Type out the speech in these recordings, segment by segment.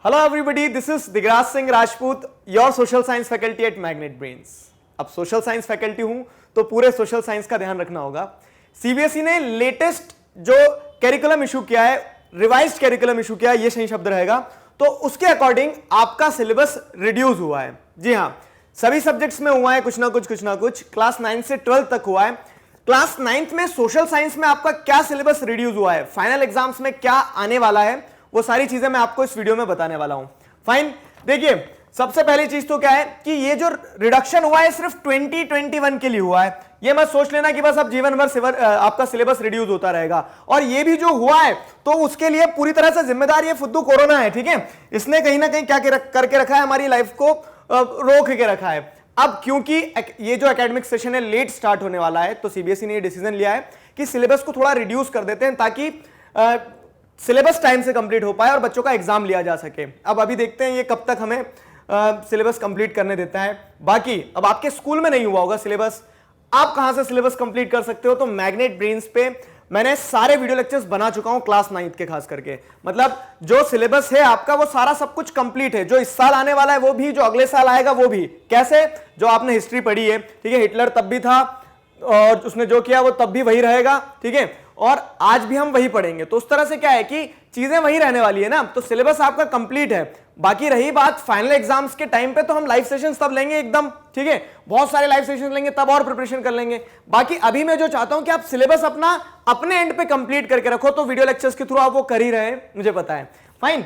Hello everybody, this is Digraj Singh Rajput, your social science faculty at magnet brains. अब social science faculty हूं तो पूरे social science का ध्यान रखना होगा। सीबीएसई ने लेटेस्ट जो कैरिकुलम इशू किया है, रिवाइज्ड कैरिकुलम इशू किया है, ये सही शब्द रहेगा, तो उसके अकॉर्डिंग आपका सिलेबस रिड्यूस हुआ है। जी हां, सभी सब्जेक्ट्स में हुआ है कुछ ना कुछ। क्लास 9 से 12 तक हुआ है। क्लास 9th में सोशल साइंस में आपका क्या सिलेबस रिड्यूस हुआ है, फाइनल एग्जाम्स में क्या आने वाला है, वो सारी चीजें मैं आपको इस वीडियो में बताने वाला हूं। फाइन, देखिए सबसे पहली चीज तो क्या है कि ये जो रिडक्शन हुआ है सिर्फ 2021 के लिए हुआ है। ये मत सोच लेना कि बस अब जीवन भर आपका सिलेबस रिड्यूस होता रहेगा। और ये भी जो हुआ है तो उसके लिए पूरी तरह से जिम्मेदार ये फुद्दू कोरोना है, ठीक है। इसने कहीं ना कहीं क्या करके रखा है, हमारी लाइफ को रोक के रखा है। अब क्योंकि ये जो एकेडमिक सेशन है लेट स्टार्ट होने वाला है, तो सीबीएसई ने ये डिसीजन लिया है कि सिलेबस को थोड़ा रिड्यूस कर देते हैं ताकि सिलेबस टाइम से कंप्लीट हो पाए और बच्चों का एग्जाम लिया जा सके। अब अभी देखते हैं ये कब तक हमें सिलेबस कंप्लीट करने देता है। बाकी अब आपके स्कूल में नहीं हुआ होगा सिलेबस, आप कहां से सिलेबस कंप्लीट कर सकते हो, तो मैग्नेट ब्रेन्स पे मैंने सारे वीडियो लेक्चर्स बना चुका हूं क्लास 9th के खास करके। मतलब जो सिलेबस है आपका वो सारा सब कुछ कंप्लीट है, जो इस साल आने वाला है वो भी, जो अगले साल आएगा वो भी। कैसे? जो आपने हिस्ट्री पढ़ी है, ठीक है, हिटलर तब भी था और उसने जो किया वो तब भी वही रहेगा, ठीक है, और आज भी हम वही पढ़ेंगे। तो उस तरह से क्या है कि चीजें वही रहने वाली है ना, तो सिलेबस आपका कंप्लीट है। बाकी रही बात फाइनल एग्जाम्स के टाइम पे, तो हम लाइव सेशंस तब लेंगे एकदम, ठीक है, बहुत सारे लाइव सेशंस लेंगे तब और प्रिपरेशन कर लेंगे। बाकी अभी मैं जो चाहता हूं कि आप सिलेबस अपने एंड पे कंप्लीट करके रखो, तो वीडियो लेक्चर्स के थ्रू आप वो कर ही रहे हैं, मुझे पता है। फाइन,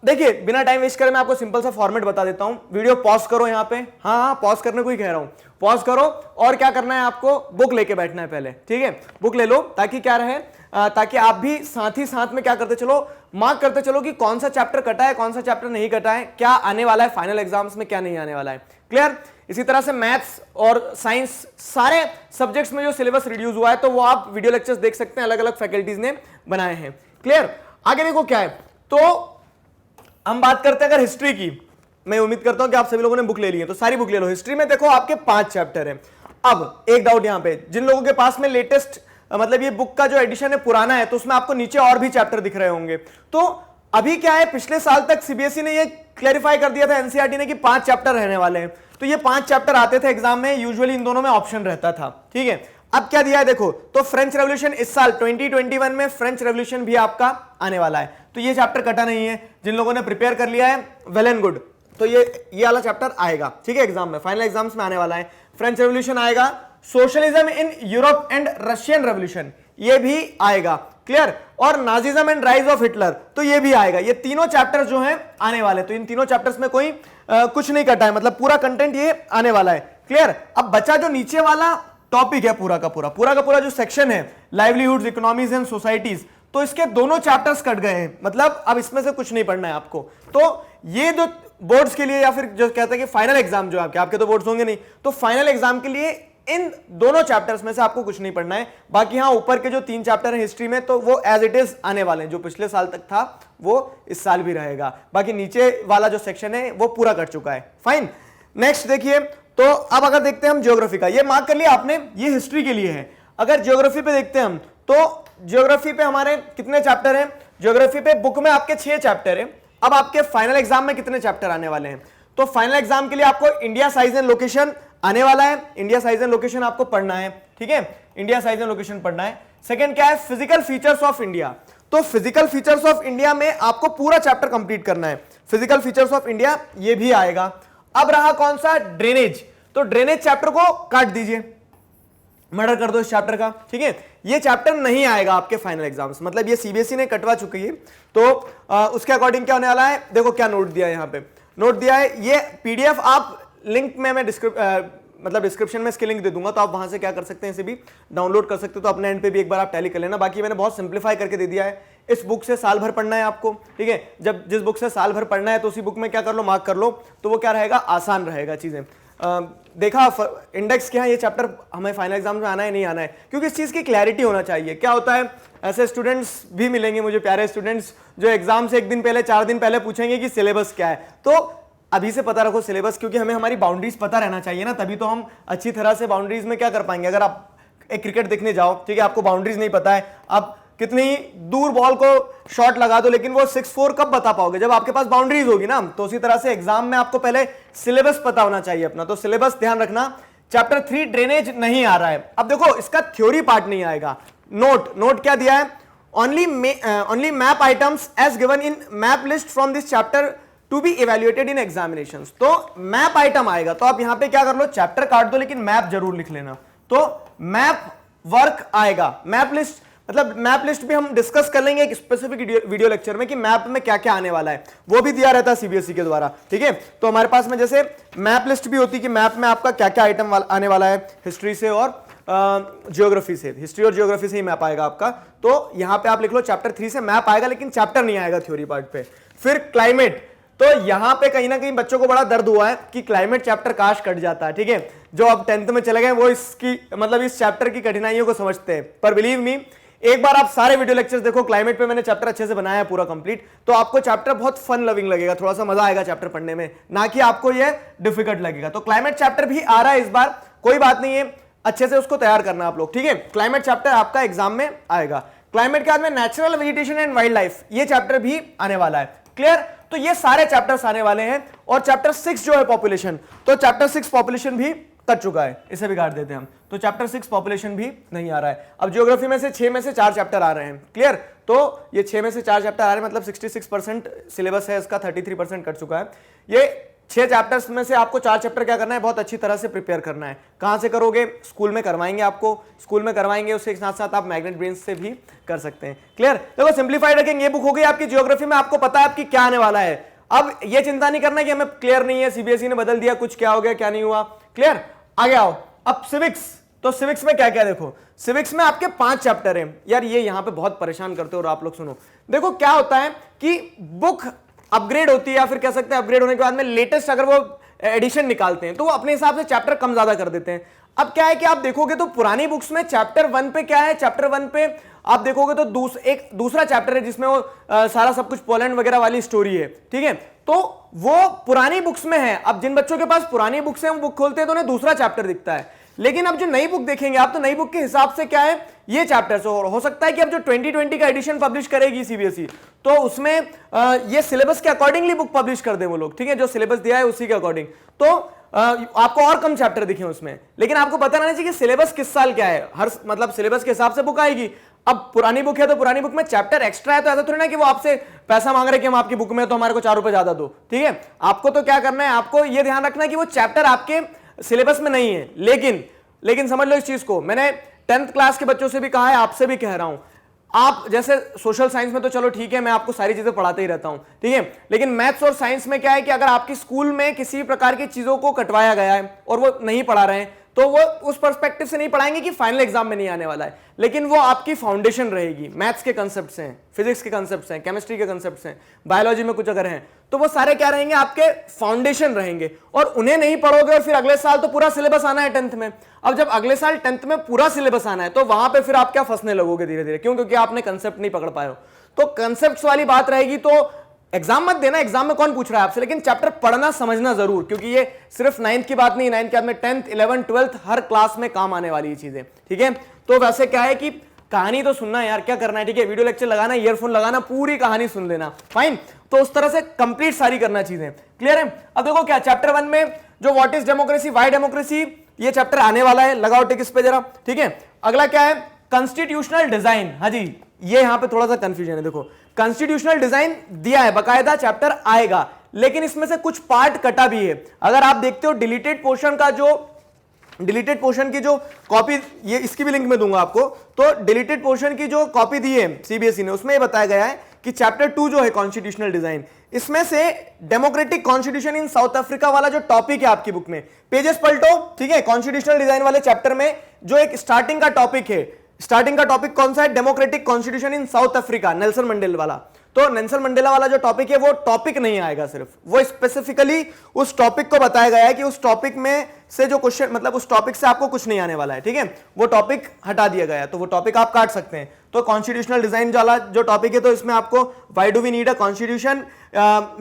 देखिए बिना टाइम वेस्ट करे मैं आपको सिंपल सा फॉर्मेट बता देता हूं। वीडियो पॉज करो यहाँ पे, हाँ पॉज करने को ही कह रहा हूं, पॉज करो। और क्या करना है, आपको बुक लेके बैठना है पहले, ठीक है, बुक ले लो ताकि क्या रहे, ताकि आप भी साथ ही साथ में क्या करते चलो, मार्क करते चलो कि कौन सा चैप्टर कटा है, कौन सा चैप्टर नहीं कटा है, क्या आने वाला है फाइनल एग्जाम्स में, क्या नहीं आने वाला है। क्लियर? इसी तरह से मैथ्स और साइंस सारे सब्जेक्ट्स में जो सिलेबस रिड्यूस हुआ है, तो वो आप वीडियो लेक्चर्स देख सकते हैं, अलग अलग फैकल्टीज ने बनाए हैं। क्लियर? आगे देखो क्या है, तो हम बात करते हैं अगर हिस्ट्री की। मैं उम्मीद करता हूं कि आप सभी लोगों ने बुक ले ली है, तो सारी बुक ले लो। हिस्ट्री में देखो आपके 5 चैप्टर हैं। अब एक डाउट यहां पे, जिन लोगों के पास में लेटेस्ट मतलब ये बुक का जो एडिशन है पुराना है, तो उसमें आपको नीचे और भी चैप्टर दिख रहे होंगे। तो अभी क्या है, पिछले साल तक सीबीएसई ने ये क्लैरिफाई कर दिया था एनसीईआरटी ने कि 5 चैप्टर रहने वाले हैं। तो ये 5 चैप्टर आते थे एग्जाम में, यूजुअली इन दोनों में ऑप्शन रहता था, ठीक है। अब क्या दिया है देखो, तो फ्रेंच रेवोल्यूशन इस साल 2021 में फ्रेंच रेवोल्यूशन भी आपका आने वाला है, तो ये चैप्टर कटा नहीं है। जिन लोगों ने प्रिपेयर कर लिया है वेल एंड गुड, तो ये वाला चैप्टर आएगा, ठीक है, एग्जाम में, फाइनल एग्जाम्स में आने वाला है। फ्रेंच रेवोल्यूशन आएगा, socialism in Europe and Russian revolution ये भी आएगा। क्लियर? और Nazism and rise of Hitler, तो ये भी आएगा। ये तीनों चैप्टर जो हैं आने वाले, तो इन तीनों चैप्टर्स में कोई कुछ नहीं कटा है, मतलब पूरा कंटेंट ये आने वाला है। क्लियर? अब बचा जो नीचे वाला टॉपिक है पूरा का पूरा जो सेक्शन है, लाइवलीहुड्स, इकोनॉमीज एंड सोसाइटीज, तो इसके दोनों चैप्टर्स कट गए हैं, मतलब अब इसमें से कुछ नहीं पढ़ना है आपको। तो ये जो बोर्ड्स के लिए, या फिर जो कहते हैं कि फाइनल एग्जाम जो आपके तो बोर्ड्स होंगे नहीं, तो फाइनल एग्जाम के लिए इन दोनों चैप्टर्स में से आपको कुछ नहीं पढ़ना है। बाकी हाँ, ऊपर के जो 3 चैप्टर है हिस्ट्री में, तो वो एज इट इज आने वाले हैं। जो पिछले साल तक था वो इस साल भी रहेगा। बाकी नीचे वाला जो सेक्शन है वो पूरा कट चुका है। फाइन, नेक्स्ट देखिए, तो अब अगर देखते हैं हम ज्योग्राफी का, ये मार्क कर लिया आपने, ये हिस्ट्री के लिए है। अगर ज्योग्राफी पे देखते हैं हम, तो ज्योग्राफी पे हमारे कितने चैप्टर हैं? ज्योग्राफी पे बुक में आपके 6 चैप्टर हैं। अब आपके फाइनल एग्जाम में कितने चैप्टर आने वाले हैं? तो फाइनल एग्जाम के लिए आपको इंडिया साइज एंड लोकेशन आने वाला है। इंडिया साइज एंड लोकेशन आपको पढ़ना है, ठीक है, इंडिया साइज एंड लोकेशन पढ़ना है। सेकंड क्या है, फिजिकल फीचर्स ऑफ इंडिया। तो फिजिकल फीचर्स ऑफ इंडिया में आपको पूरा चैप्टर कंप्लीट करना है। फिजिकल फीचर्स ऑफ इंडिया ये भी आएगा। अब रहा कौन सा, ड्रेनेज, तो ड्रेनेज चैप्टर को काट दीजिए, मर्डर कर दो इस चैप्टर का, ठीक है। ये चैप्टर नहीं आएगा आपके फाइनल एग्जाम्स, मतलब ये सीबीएसई ने कटवा चुकी है। तो उसके अकॉर्डिंग क्या होने वाला है, देखो क्या नोट दिया है, यहाँ पे नोट दिया है। ये पीडीएफ आप लिंक में मैं डिस्क्रिप्शन में इसकी लिंक दे दूंगा, तो आप वहां से क्या कर सकते हैं, इसे भी डाउनलोड कर सकते हो। तो अपने एंड पे भी एक बार आप टैली कर लेना। बाकी मैंने बहुत सिंप्लीफाई करके दे दिया है। इस बुक से साल भर पढ़ना है आपको, ठीक है। जब जिस बुक से साल भर पढ़ना है, तो उसी बुक में क्या कर लो, मार्क कर लो, तो वो क्या रहेगा, आसान रहेगा चीजें। देखा इंडेक्स क्या है, ये चैप्टर हमें फाइनल एग्जाम में आना है नहीं आना है, क्योंकि इस चीज की क्लैरिटी होना चाहिए। क्या होता है, ऐसे स्टूडेंट्स भी मिलेंगे मुझे, प्यारे स्टूडेंट्स, जो एग्जाम से 1 दिन पहले 4 दिन पहले पूछेंगे कि सिलेबस क्या है। तो अभी से पता रखो सिलेबस, क्योंकि हमें हमारी बाउंड्रीज पता रहना चाहिए ना, तभी तो हम अच्छी तरह से बाउंड्रीज में क्या कर पाएंगे। अगर आप एक क्रिकेट देखने जाओ, ठीक है, आपको बाउंड्रीज नहीं पता है, आप कितनी दूर बॉल को शॉट लगा दो, लेकिन वो 6-4 कब बता पाओगे? जब आपके पास बाउंड्रीज होगी ना। तो उसी तरह से एग्जाम में आपको पहले सिलेबस पता होना चाहिए अपना, तो सिलेबस ध्यान रखना। चैप्टर 3 ड्रेनेज नहीं आ रहा है। अब देखो इसका थ्योरी पार्ट नहीं आएगा। नोट क्या दिया है? Only map items as given in map list from this chapter to be evaluated in examinations. तो मैप आइटम आएगा, तो आप यहां पे क्या कर लो, चैप्टर काट दो लेकिन मैप जरूर लिख लेना। तो मैप वर्क आएगा। मैप लिस्ट मतलब मैप लिस्ट भी हम डिस्कस कर लेंगे एक स्पेसिफिक वीडियो लेक्चर में कि मैप में क्या क्या आने वाला है, वो भी दिया रहता है सीबीएसई के द्वारा, ठीक है। तो हमारे पास में जैसे मैप लिस्ट भी होती है कि मैप में आपका क्या क्या आइटम आने वाला है, हिस्ट्री से और जियोग्राफी से, हिस्ट्री और जियोग्राफी से ही मैप आएगा आपका। तो यहां पे आप लिख लो चैप्टर 3 से मैप आएगा, लेकिन चैप्टर नहीं आएगा थ्योरी पार्ट पे। फिर क्लाइमेट, तो यहां पे कहीं ना कहीं बच्चों को बड़ा दर्द हुआ है कि क्लाइमेट चैप्टर काश कट जाता है, ठीक है। जो अब 10th में चले गए वो इसकी मतलब इस चैप्टर की कठिनाइयों को समझते हैं, पर बिलीव मी एक बार आप सारे वीडियो लेक्चर्स देखो, क्लाइमेट पे मैंने चैप्टर अच्छे से बनाया है पूरा कंप्लीट, तो आपको चैप्टर बहुत फन लविंग लगेगा, थोड़ा सा मजा आएगा चैप्टर पढ़ने में, ना कि आपको ये डिफिकल्ट लगेगा। तो क्लाइमेट चैप्टर भी आ रहा है इस बार, कोई बात नहीं है, अच्छे से उसको तैयार करना आप लोग, ठीक है। क्लाइमेट चैप्टर आपका एग्जाम में आएगा। क्लाइमेट के बाद में natural vegetation and wild life, ये चैप्टर भी आने वाला है, क्लियर। तो ये सारे चैप्टर्स आने वाले हैं। और चैप्टर 6 जो है पॉपुलेशन, तो चैप्टर 6 पॉपुलेशन भी कट चुका है, इसे भी काट देते हैं हम। तो चैप्टर 6 पॉपुलेशन भी नहीं आ रहा है। अब ज्योग्राफी में से 6 में से 4 चैप्टर आ रहे हैं, क्लियर। तो ये 6 में से 4 चैप्टर आ रहे हैं, मतलब 66% सिलेबस है इसका, 33% कट चुका है। ये 6 चैप्टर्स में से आपको 4 चैप्टर क्या करना है, बहुत अच्छी तरह से प्रिपेयर करना है। कहां से करोगे? स्कूल में करवाएंगे आपको, स्कूल में करवाएंगे, उसके साथ साथ आप मैग्नेट ब्रेन्स से भी कर सकते हैं, क्लियर। देखो सिंप्लीफाइड रखेंगे, ये बुक हो गई आपकी ज्योग्राफी में, आपको पता है आपकी क्या आने वाला है। अब ये चिंता नहीं करना कि हमें क्लियर नहीं है, सीबीएसई ने बदल दिया, कुछ क्या हो गया क्या नहीं हुआ, क्लियर। आगे आओ, अब सिविक्स। तो सिविक्स में क्या क्या देखो, सिविक्स में आपके 5 चैप्टर हैं यार, ये यहां पे बहुत परेशान करते हो। और आप लोग सुनो, देखो क्या होता है कि बुक अपग्रेड होती है, या फिर कह सकते हैं अपग्रेड होने के बाद में लेटेस्ट अगर वो एडिशन निकालते हैं तो वो अपने हिसाब से चैप्टर कम ज्यादा कर देते हैं। अब क्या है कि आप देखोगे तो पुरानी बुक्स में चैप्टर 1 पे क्या है, चैप्टर 1 पे आप देखोगे तो एक दूसरा चैप्टर है जिसमें वो सारा सब कुछ पोलैंड वगैरह वाली स्टोरी है, ठीक है। तो वो पुरानी बुक्स में है। अब जिन बच्चों के पास पुरानी बुक्स है वो बुक खोलते हैं तो उन्हें दूसरा चैप्टर दिखता है, लेकिन अब जो नई बुक देखेंगे आप तो नई बुक के हिसाब से क्या है ये चैप्टर्स। और हो सकता है कि अब जो 2020 का एडिशन पब्लिश करेगी सीबीएसई तो उसमें ये सिलेबस के अकॉर्डिंगली बुक पब्लिश कर दे वो लोग, ठीक है, जो सिलेबस दिया है उसी के अकॉर्डिंग। तो आपको और कम चैप्टर दिखे उसमें, लेकिन आपको पता रहना चाहिए कि सिलेबस किस साल क्या है, हर मतलब सिलेबस के हिसाब से बुक आएगी। अब पुरानी बुक है तो पुरानी बुक में चैप्टर एक्स्ट्रा है, तो ऐसा थोड़ी ना कि वो आपसे पैसा मांग रहे कि हम आपकी बुक में तो हमारे को 4 रुपए ज्यादा दो, ठीक है। आपको तो क्या करना है, आपको ये ध्यान रखना है कि वो चैप्टर आपके सिलेबस में नहीं है। लेकिन समझ लो इस चीज को, मैंने 10th क्लास के बच्चों से भी कहा है, आपसे भी कह रहा हूं, आप जैसे सोशल साइंस में तो चलो ठीक है, मैं आपको सारी चीजें पढ़ाते ही रहता हूं, ठीक है, लेकिन मैथ्स और साइंस में क्या है कि अगर आपकी स्कूल में किसी भी प्रकार की चीजों को कटवाया गया है और वो नहीं पढ़ा रहे हैं तो वो उस पर्सपेक्टिव से नहीं पढ़ाएंगे कि फाइनल एग्जाम में नहीं आने वाला है, लेकिन वो आपकी फाउंडेशन रहेगी। मैथ्स के कंसेप्ट्स हैं, फिजिक्स के कंसेप्ट्स हैं, केमिस्ट्री के कंसेप्ट्स हैं, बायोलॉजी में कुछ अगर हैं तो वो सारे क्या रहेंगे, आपके फाउंडेशन रहेंगे। और उन्हें नहीं पढ़ोगे और फिर अगले साल तो पूरा सिलेबस आना है 10th में। अब जब अगले साल 10th में पूरा सिलेबस आना है तो वहां पे फिर आप क्या फंसने लगोगे धीरे धीरे, क्यों? क्योंकि आपने कंसेप्ट नहीं पकड़ पाए हो। तो कंसेप्ट्स वाली बात रहेगी। तो एग्जाम मत देना, एग्जाम में कौन पूछ रहा है आपसे, लेकिन चैप्टर पढ़ना समझना जरूर, क्योंकि ये सिर्फ 9th की बात नहीं, 9th के बाद में 10th 11th 12th हर क्लास में काम आने वाली चीजें, ठीक है। तो वैसे क्या है कि कहानी तो सुनना यार, क्या करना है, ठीक है, वीडियो लेक्चर लगाना, ईयरफोन लगाना, पूरी कहानी सुन लेना, फाइन। तो उस तरह से कंप्लीट सारी करना चीजें, क्लियर है। अब देखो क्या चैप्टर 1 में जो what is democracy, why democracy, ये चैप्टर आने वाला है, लगाओ टिक इस पे जरा, ठीक है। अगला क्या है, कॉन्स्टिट्यूशनल डिजाइन। हाँ जी, ये यहां पे थोड़ा सा कंफ्यूजन है। देखो कॉन्स्टिट्यूशनल डिजाइन दिया है, बकायदा चैप्टर आएगा, लेकिन इसमें से कुछ पार्ट कटा भी है। अगर आप देखते हो डिलीटेड पोर्शन का जो डिलीटेड पोर्शन की जो कॉपी, ये इसकी भी लिंक में दूंगा आपको, तो डिलीटेड पोर्शन की जो कॉपी दी है सीबीएसई ने, उसमें ये बताया गया है कि चैप्टर 2 जो है कॉन्स्टिट्यूशनल डिजाइन, इसमें से democratic constitution in south Africa वाला जो टॉपिक है आपकी बुक में, पेजेस पलटो, ठीक है। कॉन्स्टिट्यूशनल डिजाइन वाले चैप्टर में जो एक स्टार्टिंग का टॉपिक है, स्टार्टिंग का टॉपिक कौन सा है, democratic constitution in south Africa, Nelson Mandela वाला। तो नेल्सन मंडेला वाला जो टॉपिक है वो टॉपिक नहीं आएगा, सिर्फ वो स्पेसिफिकली उस टॉपिक को बताया गया है कि उस टॉपिक में से जो क्वेश्चन, मतलब उस टॉपिक से आपको कुछ नहीं आने वाला है, ठीक है, वो टॉपिक हटा दिया गया है, तो वो टॉपिक आप काट सकते हैं। तो कॉन्स्टिट्यूशनल डिजाइन वाला जो टॉपिक है, तो इसमें आपको why do we need a constitution,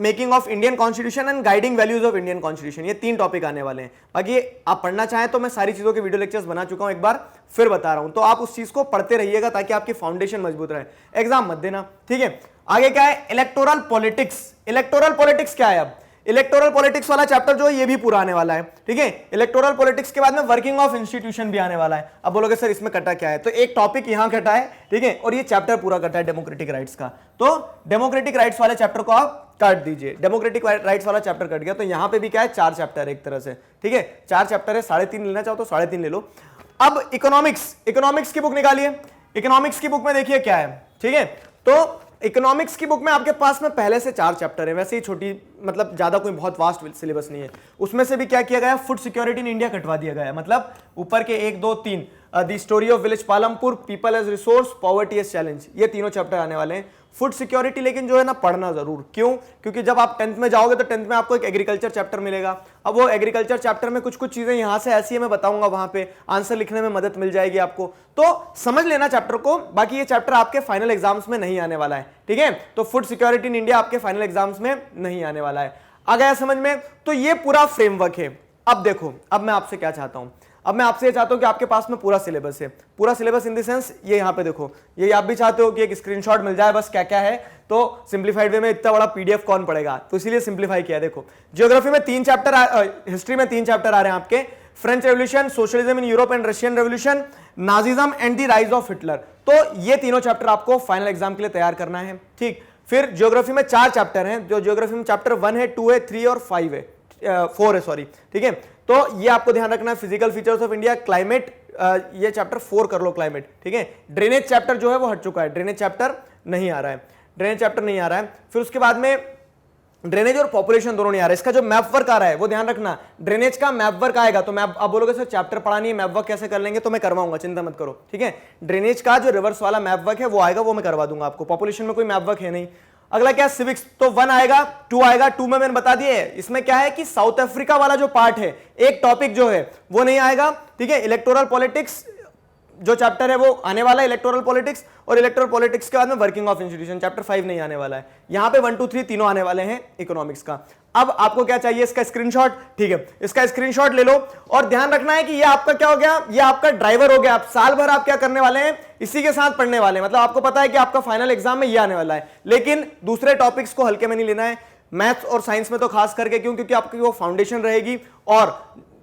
making of Indian constitution and guiding values of Indian constitution, ये 3 टॉपिक आने वाले हैं। बाकी आप पढ़ना चाहें तो मैं सारी चीजों के वीडियो लेक्चर्स बना चुका हूं, एक बार फिर बता रहा हूं, तो आप उस चीज को पढ़ते रहिएगा ताकि आपकी फाउंडेशन मजबूत रहे, एग्जाम मत देना, ठीक है। आगे क्या है, इलेक्टोरल पॉलिटिक्स। इलेक्टोरल पॉलिटिक्स क्या है, अब इलेक्टोरल पॉलिटिक्स वाला चैप्टर जो है ये भी पूरा आने वाला है, ठीक है। इलेक्टोरल पॉलिटिक्स के बाद में वर्किंग ऑफ इंस्टीट्यूशन भी आने वाला है। अब बोलोगे सर इसमें कटा क्या है, तो एक टॉपिक यहां कटा है, ठीक है, और ये चैप्टर पूरा कटा है डेमोक्रेटिक राइट्स का, तो डेमोक्रेटिक राइट्स वाले चैप्टर को आप काट दीजिए। डेमोक्रेटिक राइट्स वाला चैप्टर कट गया, तो यहां पे भी क्या है, 4 चैप्टर है एक तरह से, ठीक है, 4 चैप्टर है, 3.5 लेना चाहो तो 3.5 ले लो। अब इकोनॉमिक्स, इकोनॉमिक्स की बुक निकालिए। इकोनॉमिक्स की बुक में देखिए क्या है, ठीक है, तो इकोनॉमिक्स की बुक में आपके पास में पहले से 4 चैप्टर है, वैसे ही छोटी, मतलब ज्यादा कोई बहुत वास्ट सिलेबस नहीं है। उसमें से भी क्या किया गया, फूड सिक्योरिटी इन इंडिया कटवा दिया गया है, मतलब ऊपर के 1, 2, 3 the story of village Palampur, people as resource, poverty as challenge, ये तीनों चैप्टर आने वाले हैं। फूड सिक्योरिटी लेकिन जो है ना पढ़ना जरूर, क्यों, क्योंकि जब आप 10th में जाओगे तो 10th में आपको एक एग्रीकल्चर चैप्टर मिलेगा। अब वो एग्रीकल्चर चैप्टर में कुछ कुछ चीजें यहां से ऐसी है, मैं बताऊंगा, वहां पे आंसर लिखने में मदद मिल जाएगी आपको, तो समझ लेना चैप्टर को। बाकी ये चैप्टर आपके फाइनल एग्जाम्स में नहीं आने वाला है, ठीक है, तो फूड सिक्योरिटी इन इंडिया आपके फाइनल एग्जाम्स में नहीं आने वाला है। आ गया समझ में, तो ये पूरा फ्रेमवर्क है। अब देखो, अब मैं आपसे क्या चाहता हूं, अब मैं आपसे ये चाहता हूं कि आपके पास में पूरा सिलेबस है, पूरा सिलेबस इन द सेंस ये यहां पे देखो, ये आप भी चाहते हो कि एक स्क्रीनशॉट मिल जाए बस क्या क्या है, तो सिंप्लीफाइड वे में इतना बड़ा पीडीएफ कौन पढ़ेगा, तो इसीलिए सिंप्लीफाई किया। देखो ज्योग्राफी में 3 चैप्टर, हिस्ट्री में 3 चैप्टर आ रहे हैं आपके, French revolution, socialism in Europe and Russian revolution, Nazism and the rise of Hitler, तो ये तीनों चैप्टर आपको फाइनल एग्जाम के लिए तैयार करना है, ठीक। फिर ज्योग्राफी में 4 चैप्टर हैं, जो ज्योग्राफी में चैप्टर 1 है, 2 है, 3 और 5 है, 4 है सॉरी, ठीक है, तो ये आपको ध्यान रखना है। Physical features of India, climate, ये चैप्टर 4 कर लो, क्लाइमेट, ठीक है। ड्रेनेज चैप्टर जो है वो हट चुका है, ड्रेनेज चैप्टर नहीं आ रहा है, ड्रेनेज चैप्टर नहीं आ रहा है। फिर उसके बाद में ड्रेनेज और पॉपुलेशन दोनों नहीं आ रहा है। इसका जो मैप वर्क आ रहा है वो ध्यान रखना, ड्रेनेज का मैप वर्क आएगा, तो मैप आप बोलोगे सर चैप्टर पढ़ा नहीं है, मैप वर्क कैसे कर लेंगे, तो मैं करवाऊंगा, चिंता मत करो, ठीक है। ड्रेनेज का जो रिवर्स वाला मैप वर्क है वो आएगा, वो मैं करवा दूंगा आपको। पॉपुलेशन में कोई मैप वर्क है नहीं। अगला क्या, सिविक्स, तो 1 आएगा, 2 आएगा, 2 में मैंने बता दिए, इसमें क्या है कि साउथ अफ्रीका वाला जो पार्ट है, एक टॉपिक जो है वो नहीं आएगा, ठीक है। इलेक्टोरल पॉलिटिक्स जो चैप्टर है वो आने वाला है, इलेक्टोरल पॉलिटिक्स, और इलेक्टोरल पॉलिटिक्स के बाद में वर्किंग ऑफ इंस्टीट्यूशन, चैप्टर 5 नहीं आने वाला है। यहां पे 1, 2, 3 तीनों आने वाले हैं इकोनॉमिक्स का। अब आपको क्या चाहिए, इसका स्क्रीनशॉट, ठीक है, इसका स्क्रीनशॉट ले लो, और ध्यान रखना है कि ये आपका क्या हो गया, ये आपका ड्राइवर हो गया। आप साल भर आप क्या करने वाले हैं, इसी के साथ पढ़ने वाले हैं, मतलब आपको पता है कि आपका फाइनल एग्जाम में ये आने वाला है, लेकिन दूसरे टॉपिक्स को हल्के में नहीं लेना है, मैथ्स और साइंस में तो खास करके, क्यों, क्योंकि आपकी वो फाउंडेशन रहेगी। और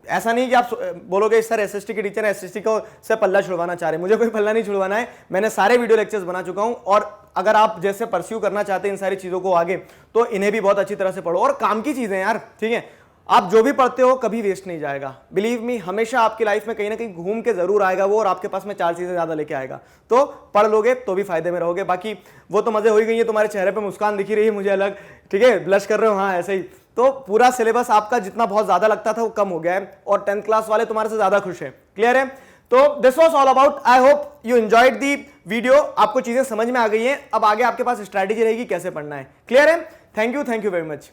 ऐसा नहीं कि आप बोलोगे सर एसएसटी के टीचर एसएसटी को से पल्ला छुड़वाना चाह रहे हैं, मुझे कोई पल्ला नहीं छुड़वाना है, मैंने सारे वीडियो लेक्चर्स बना चुका हूं, और अगर आप जैसे परस्यू करना चाहते हैं इन सारी चीजों को आगे, तो इन्हें भी बहुत अच्छी तरह से पढ़ो, और काम की चीजें यार, ठीक है। आप जो भी पढ़ते हो कभी वेस्ट नहीं जाएगा, बिलीव मी, हमेशा आपकी लाइफ में कहीं ना कहीं घूम के जरूर आएगा वो, और आपके पास में 4 चीजें ज्यादा लेके आएगा, तो पढ़ लोगे तो भी फायदे में रहोगे। बाकी वो तो मजे हो ही गई है, तुम्हारे चेहरे पे मुस्कान दिखी रही है मुझे अलग, ठीक है, ब्लश कर रहे हो, हाँ ऐसे ही। तो पूरा सिलेबस आपका जितना बहुत ज्यादा लगता था वो कम हो गया है, और 10th क्लास वाले तुम्हारे से ज्यादा खुश हैं, क्लियर है। तो this was all about, I hope you enjoyed the video, आपको चीजें समझ में आ गई हैं। अब आगे आपके पास स्ट्रैटेजी रहेगी कैसे पढ़ना है, क्लियर है। Thank you very much.